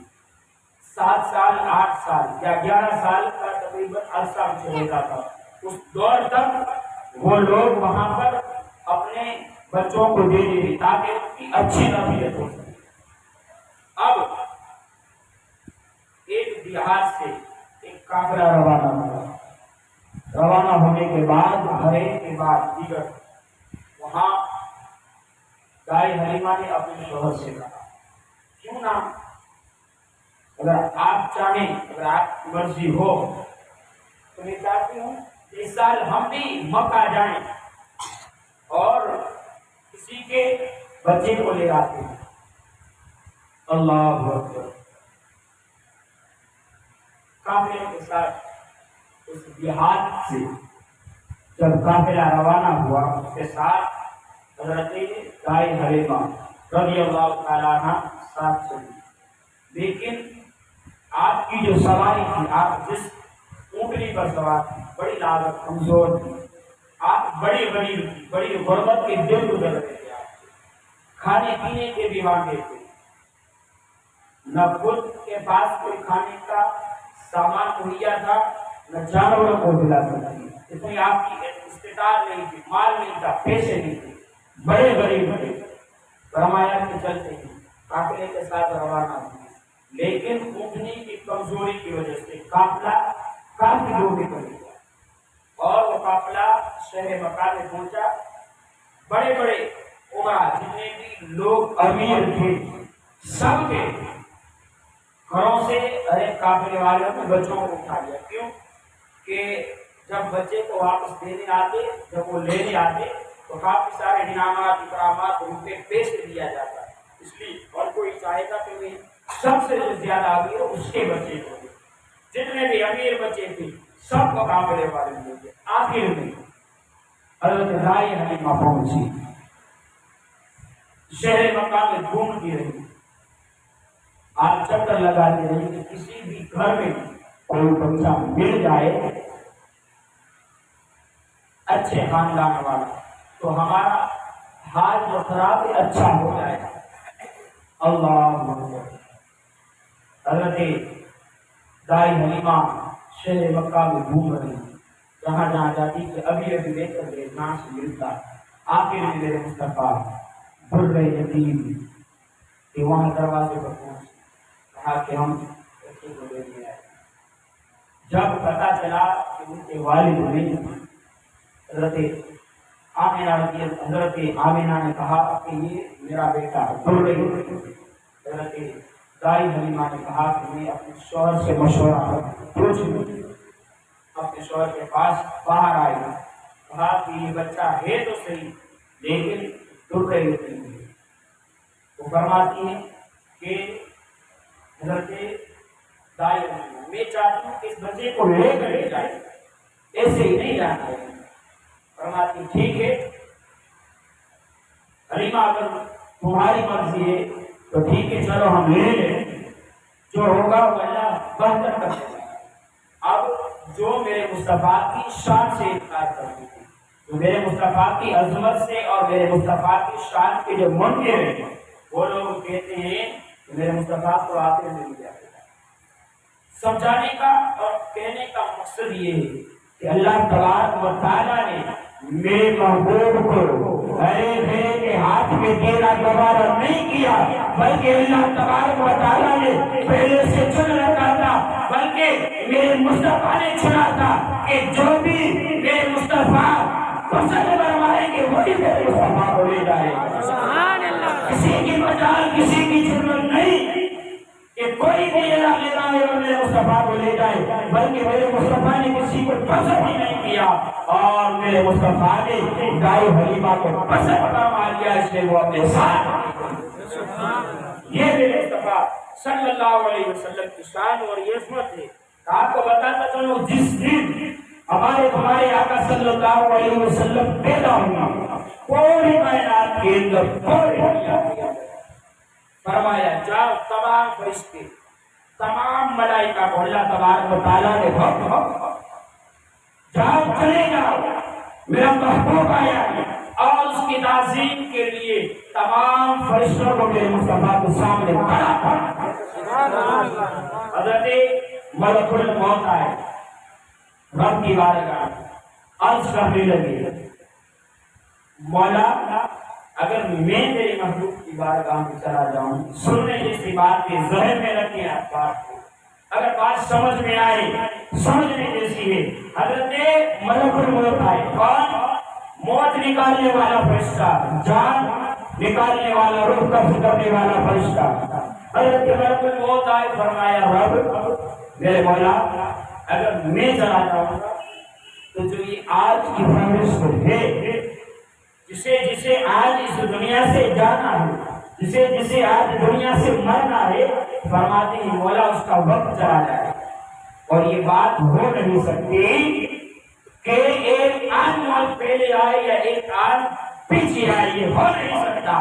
7 سال 8 سال یا 11 سال کا تقریباً عرصہ ہوتا تھا. اس دور تک وہ لوگ وہاں پر اپنے بچوں کو دے دیتے تاکہ ان کی اچھی تربیت ہو سکے. اب ایک دیہات سے ایک کافلہ روانہ ہوا. روانہ ہونے کے بعد ہرے کے بعد دیگر وہاں دائی حلیمہ نے اپنے شوہر سے کہا کیوں نہ اگر آپ چاہیں, اگر آپ کی مرضی ہو تو میں چاہتی ہوں اس سال ہم بھی مکہ جائیں اور کسی کے بچے کو لے آتے ہیں. اللہ اکبر. قافلے کے ساتھ اس دیہات سے جب قافلہ روانہ ہوا اس کے ساتھ حضرت دائی حلیمہ رضی اللہ تعالیٰ عنہ ساتھ چلی. لیکن آپ کی جو سواری تھی, آپ جس اونٹنی پر سوار تھی, بڑی لاغت کمزور تھی. آپ بڑی غربت کے دن گزر رہے تھے، آپ کھانے پینے کے بھی مانگے تھے، نہ خود کے پاس کوئی کھانے کا سامان مہیا تھا، نہ جانوروں کو دلا سکتی، اتنی آپ کی استطاعت نہیں تھی، مال نہیں تھا، پیسے نہیں تھے، بڑے فرمایا کہ چلتے ہیں، قافلے کے ساتھ روانہ ہوئے، لیکن اونٹنی کی کمزوری کی وجہ سے قافلہ کافی دور نکل گیا، اور وہ قافلہ شہر مکہ میں پہنچا۔ بڑے عمرہ جتنے بھی لوگ امیر تھے، سب کے گھروں سے قافلے والوں نے بچوں کو اٹھا لیا، کیوں کہ جب بچے کو واپس دینے آتے، جب وہ لینے آتے تو کافی سارے انعامات، اکرامات، روپے، پیسے دیا جاتا، اس لیے اور کوئی چاہے گا کہ وہ سب سے جو زیادہ آگے ہو اس کے بچے کو، جتنے بھی امیر بچے تھے سب کو قافلے والے ملے گے۔ آخر میں حضرت دائی حلیمہ پہنچی، شہر مکہ میں گھومتی رہی، آپ چکر لگاتے رہی کہ کسی بھی گھر میں کوئی بچہ مل جائے اچھے خاندان والا تو ہمارا حال جو خراب ہے اچھا ہو جائے گا۔ اللہ حضرت دائی حلیمہ شہر مکہ میں گھوم رہی، جہاں جاتی کہ ابھی لے کر میرے جان سے ملتا، آخر میں میرے مصطفیٰ بھر رہے یتیم کہ وہاں دروازے پر پہنچ کہا کہ ہم بچے کو لینے آئے۔ جب پتا چلا کہ ان کے والد نہیں، حضرت آمینہ نے کہا کہ یہ میرا بیٹا ہے۔ حضرت دائی حلیمہ نے کہا کہ میں اپنے شوہر سے مشورہ پوچھ لوں، اپنے شوہر کے پاس باہر آئی، کہا کہ یہ بچہ ہے تو صحیح لیکن ڈر رہی ہوتی ہے۔ وہ فرماتی ہے کہ حضرت دائی حلیمہ میں چاہتی ہوں کہ اس بچے کو لے کر لے جائے، ایسے ہی نہیں جانا ہے۔ فرماتی ٹھیک ہے حلیمہ، اگر تمہاری مرضی ہے تو ٹھیک ہے، چلو ہم لے لیں، جو ہوگا وہ اللہ بہتر کر دے گا۔ اب جو میرے مصطفیٰ کی شان سے انکار کرتی تھی، جو میرے مصطفیٰ کی عظمت سے اور میرے مصطفیٰ کی شان کے جو منکر ہیں، وہ لوگ کہتے ہیں کہ میرے مصطفیٰ کو آخر میں لیا گیا۔ سمجھانے کا اور کہنے کا مقصد یہ ہے کہ اللہ تبارک و تعالیٰ نے میرے محبوب کو کے ہاتھ میں دینا دوبارہ نہیں کیا، بلکہ اللہ تبارک و تعالیٰ نے پہلے سے چن رکھا تھا، بلکہ میرے مصطفیٰ نے چنا تھا کہ جو بھی میرے مصطفیٰ پسند فرمائیں گے وہی میرے مصطفیٰ کو لے جائے گا۔ سبحان اللہ۔ کسی کی مجال، کسی کی ضرورت نہیں کہ کوئی بھی لے رہا ہے اور میرے مصطفیٰ کو لے جائے، بلکہ میرے مصطفیٰ نے کسی کو پسند ہی نہیں کیا، اور میرے مصطفیٰ نے دائی حلیمہ کو پسند فرما لیا، اس لیے وہ اپنے ساتھ۔ یہ میرے مصطفیٰ صلی اللہ علیہ وسلم کی شان اور یہ عظمت ہے۔ آپ کو بتاتا چلو، جس دن ہمارے تمہارے آقا صلی اللہ علیہ وسلم پیدا ہونا، پوری کائنات کے اندر پوری فرمایا جاؤ تمام فرشتے، تمام ملائکہ کو اللہ تبارک و تعالیٰ نے جاؤ چلے جاؤ، میرا محبوب آیا ہے، اور اس کی تعظیم کے لیے تمام فرشتوں کو میرے مصطفیٰ کے سامنے کھڑا حضرت ملک الموت آئے، رب کی بارگاہ عرض کرنے لگے، مولا اگر میں تیرے محبوب کی بارگاہ میں چلا جاؤں، سننے جیسی بات کے ذہن میں رکھیں، آپ بات کو اگر بات سمجھ میں آئے، سمجھنے جیسی ہے۔ حضرت ملک الموت آئے، کون؟ موت نکالنے والا فرشتہ، جان نکالنے والا، روح قبض کرنے والا فرشتہ۔ حضرت ملک الموت آئے، فرمایا رب میرے مولا اگر میں چلا جاؤں گا تو جو یہ آج کی فہرست ہے، جسے آج اس دنیا سے جانا ہے، جسے آج دنیا سے مرنا ہے، فرماتے ہیں مولا اس کا وقت چلا جائے، اور یہ بات ہو نہیں سکتی کہ ایک آن موت پہلے آئے یا ایک آن پیچھے آئے، یہ ہو نہیں سکتا۔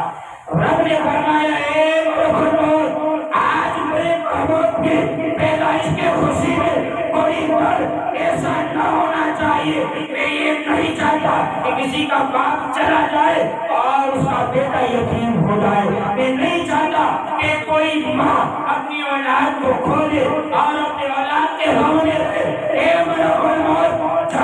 رب نے فرمایا اے محمد، آج میرے محبوب کی پیدائش کے خوشی میں کوئی مرد ایسا نہ ہونا چاہیے. میں یہ نہیں چاہتا کہ کسی کا باپ چلا جائے اور اس کا بیٹا یتیم ہو جائے. میں نہیں چاہتا کہ کوئی ماں اپنی اولاد کو کھو دے اور اپنے اولاد کے غم میں رہے. اے ملک الموت،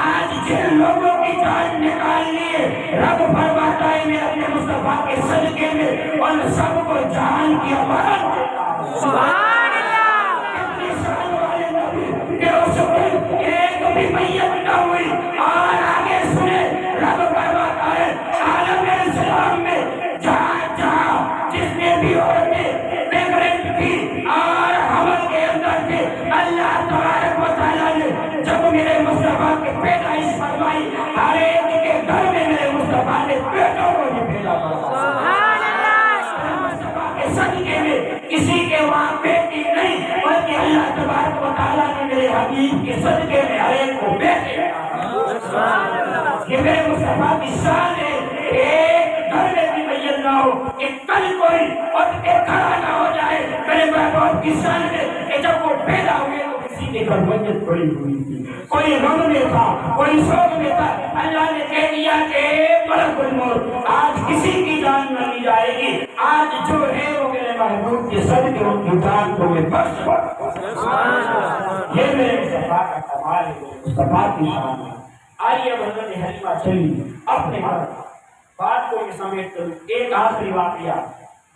آج جن لوگوں کی جان نکال لیے، رب فرماتا ہے میں اپنے مصطفیٰ کے صدقے میں ان سب کو جان کی امانت دیتا ہوں. سبحان اللہ. اتنی شان والے نبی کہ اس میں ایک بھی میت نہ ہوئی. اور آگے سنے، رب فرماتا ہے عالم اسلام میں جہاں جہاں جس نے بھی عورتیں پیغمبر تھی اور حمل کے اندر تھے، اللہ تبارک و تعالیٰ نے جب میرے مصطفیٰ کی پیدائش فرمائی، ہر ایک کے گھر میں میرے مصطفیٰ نے بیٹوں کو بھی بھیجا. سبحان اللہ. مصطفیٰ کے صدقے میں کسی کے وہاں بیٹی نہیں، بلکہ اللہ تبارک و تعالیٰ نے میرے حبیب کے صدقے میں ہر ایک کو بیٹے. یہ میرے مصطفیٰ کی شان ہے. ایک گھر میں بھی میت نہ ہو کہ کل کوئی اٹھ کے کھڑا نہ ہو جائے. میرے محبوب کی شان ہے کہ جب وہ پیدا ہوئے تو کسی کے گھر میت پڑی ہوئی تھی، کوئی غم میں تھا، کوئی شوق میں تھا. اللہ نے کہہ دیا کہ ملک الموت، آج کسی کی جان نہ لی جائے گی. آج جو ہے وہ میرے محبوب کے صدقے ان کی جان کو میں بخش دوں. یہ میرے مصطفیٰ کا کمال ہے، مصطفیٰ کی شان ہے. آئیے حضرت حلیمہ چلی اپنے گھر. بات کو میں سمیٹ کروں، ایک آخری واقعہ.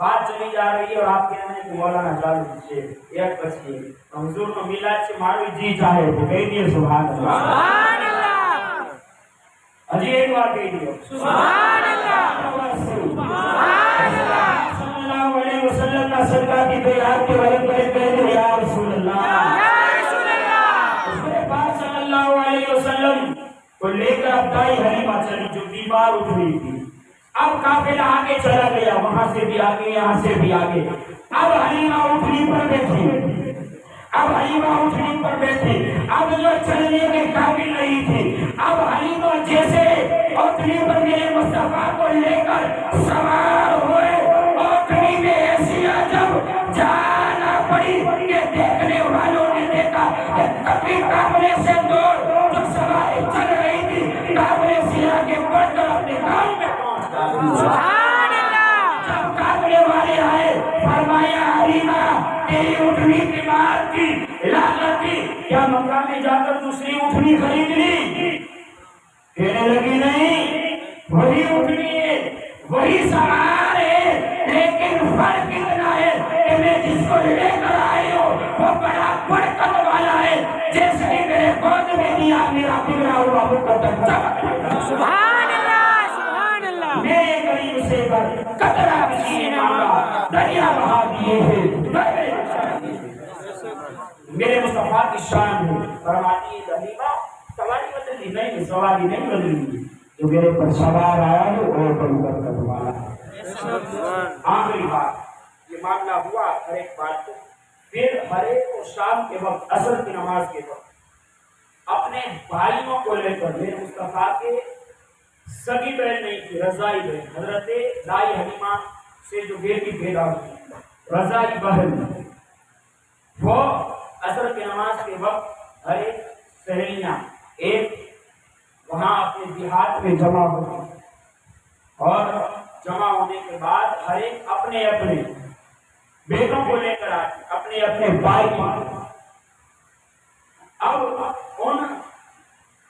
بات چلی جا رہی ہے اور آپ کہہ رہے ہیں کہ مولانا چالو دیجیے، ایک بچیے. حضور کو میلاد سے مارو جی چاہے تو کہہ دیے سبحان اللہ. سبحان اللہ. اجی ایک بار کہہ دیے سبحان اللہ. سبحان اللہ. صلی اللہ علیہ وسلم کا صدقہ کی بیعت کے وجہ پر کہہ دے یا رسول اللہ. یا رسول اللہ. اس کے بعد صلی اللہ علیہ وسلم کو لے کر اب دائی حلیمہ چلی جو بیمار اٹھ رہی تھی. اب قافلہ آگے چلا گیا، وہاں سے بھی آگے، یہاں سے بھی آگے. اب حلیمہ اٹھنی پر بیٹھی، اب حلیمہ اٹھنی پر بیٹھی. اب جو چلنے کے قابل نہیں تھی، اب حلیمہ جیسے اٹھنی پر میرے مصطفیٰ کو لے کر سوار ہوئے، اٹھنی میں ایسی عجب جانا پڑی کہ دیکھنے والوں نے دیکھا کہ کبھی قافلے سے دور جو سواری چل رہی تھی، قافلے سے آگے بڑھ کر اپنے گاؤں میں پہنچ گئی. سبحان اللہ. جب قافلے والے آئے، فرمایا حلیمہ تیری اٹھنی بیمار تھی، لاغر تھی، کیا مکہ میں جا کر دوسری اٹھنی خرید لی؟ کہنے لگی نہیں، وہی اٹھنی ہے، وہی سوار ہے، لیکن فرق اتنا ہے کہ میں جس کو لے کر آئی ہوں وہ بڑا برکت والا ہے. جیسے ہی میرے گود میں دیا میرا بگڑا ہوا مقدم چمک گیا. سبحان اللہ. سبحان اللہ. میرے قریب سے قطرہ کسی نے مانگا، دریا بہا دیے ہیں. میرے مصطفیٰ کی شان ہے. فرماتی ہے حلیمہ سواری بدلی نہیں، سواری نہیں بدلی، جو میرے پر سوار آیا ہے اور بڑی برکت والا ہے. آخری بات، یہ معاملہ ہوا ہر ایک بات کو. پھر ہر ایک کو شام کے وقت، عصر کی نماز کے وقت اپنے بھائیوں کو لے کر میرے مصطفیٰ کے سگی بہن نہیں تھی، رضائی بہن، حضرت دائی حلیمہ سے جو بیٹی پیدا ہوئی، رضائی بہن، وہ عصر کی نماز کے وقت ہر ایک سہیلیاں ایک وہاں اپنے دیہات میں جمع ہوتی، اور جمع ہونے کے بعد ہر ایک اپنے اپنے بیٹوں کو لے کر آتی، اپنے اپنے بھائی کو. اب ان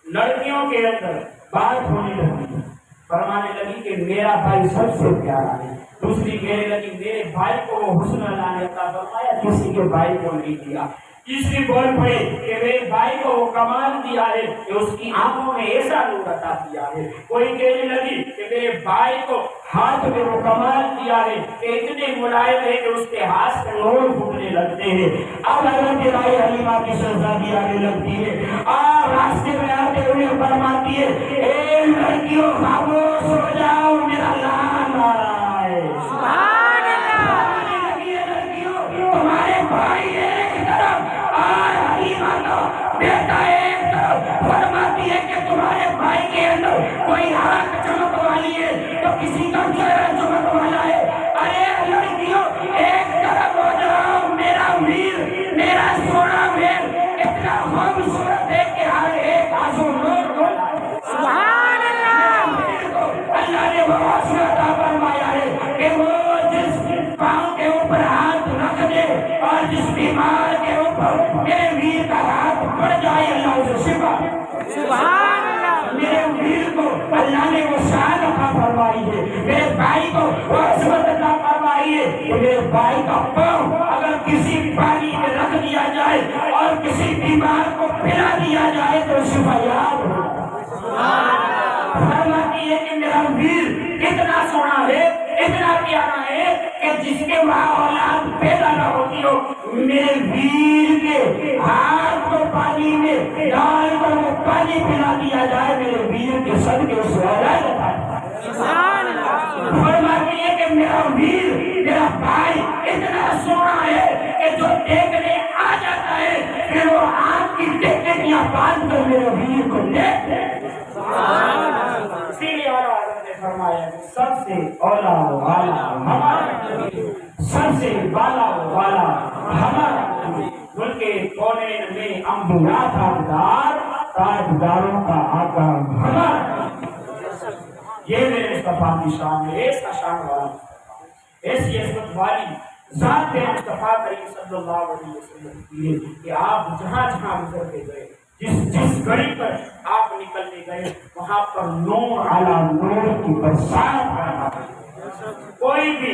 لڑکیوں کے اندر بات ہونے لگی، فرمانے لگی کہ میرا بھائی سب سے پیارا ہے. دوسری کہنے لگی میرے بھائی کو وہ حسن اللہ نے عطا فرمایا کسی کے بھائی کو نہیں دیا. تیسری بول پڑے کہ میرے بھائی کو وہ کمال دیا ہے کہ اس کی آنکھوں میں ایسا نور عطا کیا ہے. کوئی کہنے لگی کہ میرے بھائی کو ہاتھ میں وہ کمال دیا ہے کہ اتنے ملائم ہے کہ اس کے ہاتھ سے نور پھوٹنے لگتے ہیں. اب حضرت دائی حلیمہ کی شہزادی آنے لگتی ہے اور راستے میں آتے ہوئے فرماتی ہے اے لڑکیوں خاموش ہو جاؤ، میرا لال آ رہا ہے. سبحان اللہ. تمہارے بھائی ایک طرف اور حلیمہ کا بیٹا ایک طرف. فرماتی ہے کہ تمہارے بھائی کے اندر کوئی آنکھ چمک والی ہے تو کسی کا چہرہ چمک والا ہے. ارے لڑکیوں ایک طرف ہو جاؤ، میرا ویر، میرا سونا ویر اتنا بھائی کا پاؤں اگر کسی پانی میں رکھ دیا جائے اور کسی بیمار کو پلا دیا جائے تو شفا یاب ہوگا۔ فرماتی ہے کہ میرا ویر اتنا سونا ہے، اتنا پیارا ہے کہ جس کے وہاں اولاد پیدا نہ ہوتی ہو، میرے ویر کے ہاتھ کو پانی میں ڈال کر وہ پانی پلا دیا جائے، میرے ویر کے صدقے اس کو اولاد عطا ہے۔ فرماتی ہے کہ میرا ویر، میرا بھائی اتنا سونا ہے کہ جو دیکھنے آ جاتا ہے پھر وہ آنکھ کی ٹکٹیاں باندھ کر میرے ویر کو دیکھ لے۔ اسی لیے اعلیٰ حضرت نے فرمایا کہ سب سے اولا والا ہمارا، سب سے بالا والا ہمارا، ملک کونین میں انبیاء تاجدار، تاجداروں کا آقا ہمارا۔ یہ میرے مصطفیٰ کی شان ہے، اس کا شان والا مصطفیٰ، ایسی عظمت والی ذات مصطفیٰ کریم صلی اللہ علیہ وسلم کی ہے کہ آپ جہاں جہاں گزر کے گئے، جس گھڑی پر آپ نکلنے گئے وہاں پر نور علی نور کی برسات کرنا پڑی۔ کوئی بھی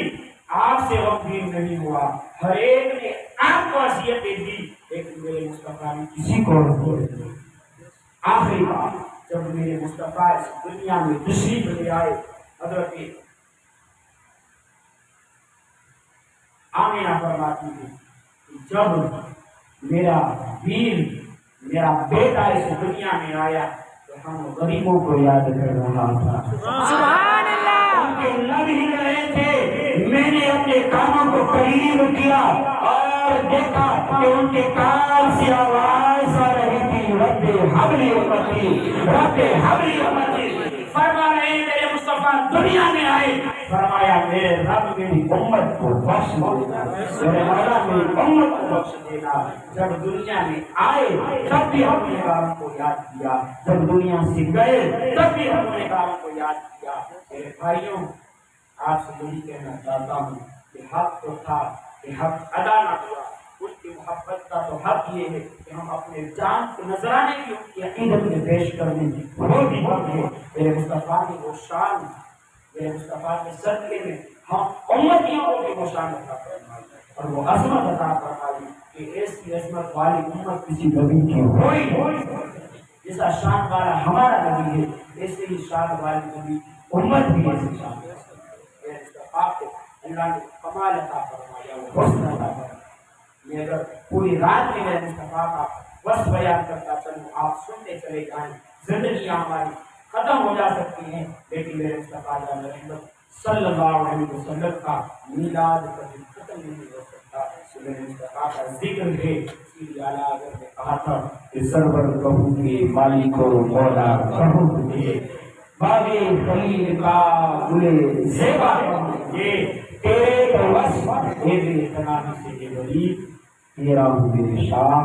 آپ سے غمگین نہیں ہوا، ہر ایک نے آپ کو عصیتیں دی، لیکن میرے مصطفیٰ نے کسی کو نہیں دی۔ آخری بات جب میرے مصطفیٰ اس دنیا میں تشریف لے آئے، حضرت آمینہ فرماتی ہے کہ جب میرا ویر، میرا بیٹا اس دنیا میں آیا تو ہم غریبوں کو یاد کر رہا تھا۔ سبحان اللہ۔ ان کے لب ہل رہے تھے، میں نے اپنے کانوں کو قریب کیا اور دیکھا کہ ان کے کان سے آواز آ رہی تھی، رب حبلی امتی، رب حبلی امتی۔ فرما رہے ہیں میرے مصطفیٰ دنیا میں آئے، فرمایا میرے رب میری امت کو بخش دینا، میرے مولا میری امت کو بخش دینا۔ جب دنیا میں آئے تب بھی ہم نے کام کو یاد کیا، جب دنیا سے گئے تب بھی ہم نے کام کو یاد کیا۔ میرے بھائیوں، آپ سے یہی کہنا چاہتا ہوں کہ حق تو تھا کہ حق ادا نہ ہوا، ان کی محبت کا تو حق یہ ہے کہ ہم اپنے جان کو نذرانے کی ان کی عقیدت میں پیش کرنے وہ بھی حق ہے۔ میرے مصطفیٰ کی وہ شان، میرے مصطفیٰ کے صدقے میں ہم امتیوں کو بھی وہ شان عطا فرمائی اور وہ عظمت عطا فرمائی کہ ایسی عظمت والی امت کسی نبی کی ہوئی جیسا شان والا ہمارا نبی ہے، ایسے ہی شان والی نبی امت بھی ایسی شان ہے۔ میرے مصطفیٰ کو اللہ نے کمال عطا فرمایا، وہ حسن عطا فرمایا۔ میں اگر پوری رات میں میرے مصطفیٰ کا وصف بیان کرتا چلوں، آپ سنتے چلے جائیں، زندگیاں ہماری ختم ہو جا سکتی ہیں، لیکن میرے مصطفیٰ جان رحمت صلی اللہ علیہ وسلم کا میلاد کبھی ختم نہیں ہو سکتا۔ میرے مصطفیٰ کا ذکر ہے، اسی لیے اعلیٰ حضرت نے کہا تھا کہ سرور کہوں گے مالک و مولا کہوں گے، باغِ خلیل کا گلے زیبا کہوں گے، تیرے تو وصف تیرے تنامی سے یہ ولی تیرا ہوں میرے شاہ،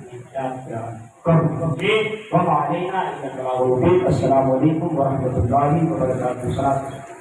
کیا کیا کہوں گے۔ وَمَا عَلَيْنَا إِلَّا الْبَلَاغُ الْمُبِينُ۔ السلام علیکم ورحمۃ اللہ وبرکاتہ۔